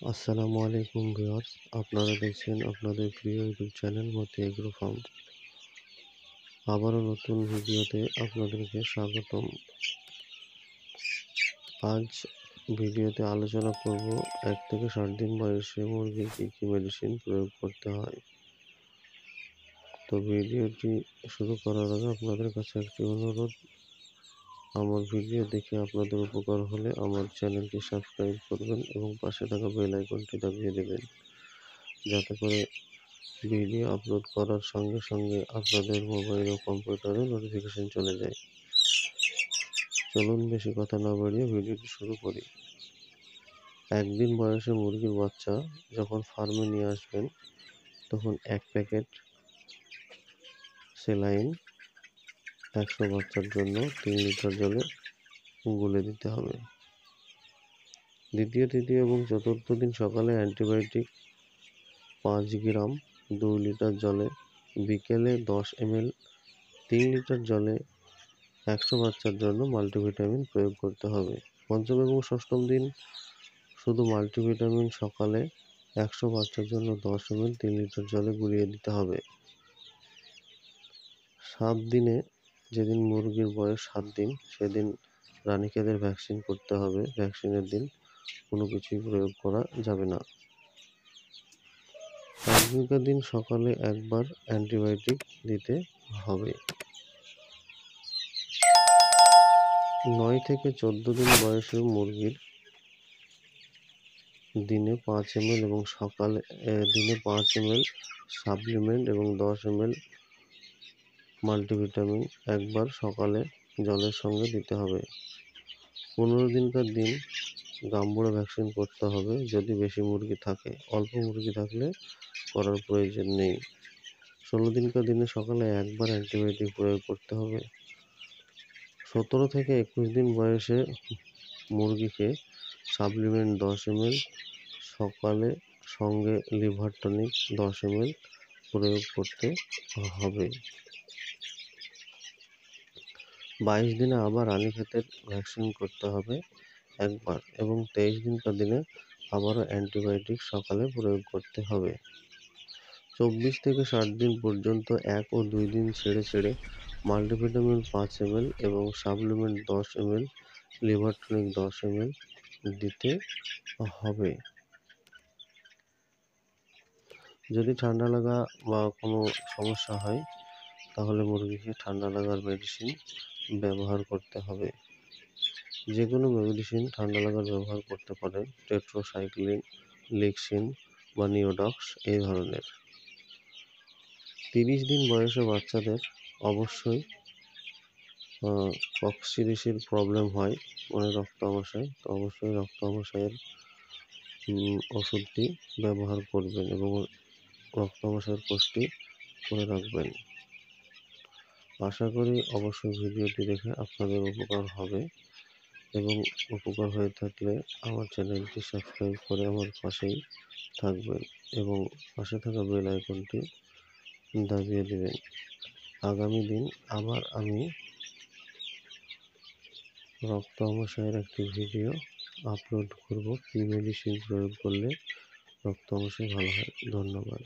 আসসালামু আলাইকুম ভিউয়ার্স, আপনারা দেখছেন আপনাদের প্রিয় ইউটিউব চ্যানেল মতি এগ্রো ফার্ম। আবারও নতুন ভিডিওতে আপনাদেরকে স্বাগতম। আজ ভিডিওতে আলোচনা করব 1 থেকে 7 দিন বয়সে মুরগির কী কী মেডিসিন প্রয়োগ করতে হয়। তো ভিডিওটি শুরু করার আগে আপনাদের কাছে একটি অনুরোধ, আমার ভিডিও দেখে আপনাদের উপকার হলে আমার চ্যানেলটি সাবস্ক্রাইব করবেন এবং পাশে থাকা বেল আইকনটি দাবিয়ে দেবেন, যাতে করে ভিডিও আপলোড করার সঙ্গে সঙ্গে আপনাদের মোবাইল ও কম্পিউটারে নোটিফিকেশন চলে যায়। চলুন বেশি কথা না বাড়িয়ে ভিডিওটি শুরু করি। 1 দিন বয়সে মুরগির বাচ্চা যখন ফার্মে নিয়ে আসবেন, তখন 1 প্যাকেট স্যালাইন 100 বাচ্চার জন্য 3 লিটার জলে গুলে দিতে হবে। দ্বিতীয়, তৃতীয় এবং চতুর্থ দিন সকালে অ্যান্টিবায়োটিক 5 গ্রাম 2 লিটার জলে, বিকেলে 10 ml 3 লিটার জলে 100 বাচ্চার জন্য মাল্টিভিটামিন প্রয়োগ করতে হবে। পঞ্চম এবং ষষ্ঠম দিন শুধু মাল্টিভিটামিন সকালে 100 বাচ্চার জন্য 10 ml 3 লিটার জলে গুলিয়ে দিতে হবে। 7 দিনে, যেদিন মুরগির বয়স 7 দিন, সেদিন রানীক্ষেতের ভ্যাকসিন করতে হবে। ভ্যাকসিনের দিন কোনো কিছুই প্রয়োগ করা যাবে না। একদিনকার দিন সকালে একবার অ্যান্টিবায়োটিক দিতে হবে। 9 থেকে 14 দিন বয়সের মুরগির দিনে 5 ml এবং সকালে দিনে 5 ml সাপ্লিমেন্ট এবং 10 ml মাল্টিভিটামিন একবার সকালে জলের সঙ্গে দিতে হবে। 15 দিনকার দিন গাম্বুরা ভ্যাকসিন করতে হবে যদি বেশি মুরগি থাকে। অল্প মুরগি থাকলে করার প্রয়োজন নেই। 16 দিনকার দিনে সকালে একবার অ্যান্টিবায়োটিক প্রয়োগ করতে হবে। 17 থেকে 21 দিন বয়সে মুরগিকে সাপ্লিমেন্ট 10 ml সকালে সঙ্গে লিভার টনিক 10 ml প্রয়োগ করতে হবে। 22 দিনে আবার রানীক্ষেতের ভ্যাকসিন করতে হবে একবার এবং 23 দিনকার দিনে আবারও অ্যান্টিবায়োটিক সকালে প্রয়োগ করতে হবে। 24 থেকে 60 দিন পর্যন্ত 1 ও 2 দিন ছেড়ে ছেড়ে মাল্টিভিটামিন 5 ml এবং supplement 10 ml, liver tonic 10 ml দিতে হবে। যদি ঠান্ডা লাগা বা কোনো সমস্যা হয়, তাহলে মুরগিকে ঠান্ডা লাগার মেডিসিন ব্যবহার করতে হবে। যে কোনো মেডিসিন ঠান্ডা লাগার ব্যবহার করতে পারেন, টেট্রাসাইক্লিন, লিক্সিন বা নিওডক্স এই ধরনের। 30 দিন বয়সে বাচ্চাদের অবশ্যই কক্সিডিসির প্রবলেম হয়, মানে রক্ত আমাশয়। তো অবশ্যই রক্ত আমাশয়ের ওষুধটি ব্যবহার করবেন এবং রক্ত আমাশয়ের কোর্সটি করে রাখবেন। আশা করি অবশ্যই ভিডিওটি দেখে আপনাদের উপকার হবে এবং উপকার হয়ে থাকলে আমার চ্যানেলটি সাবস্ক্রাইব করে আমার পাশেই থাকবেন এবং পাশে থাকা বেল আইকনটি দাবিয়ে দেবেন। আগামী দিন আবার আমি রক্ত আমাশয়ের একটি ভিডিও আপলোড করব, কী মেডিসিন প্রয়োগ করলে রক্ত আমাশয় ভালো হয়। ধন্যবাদ।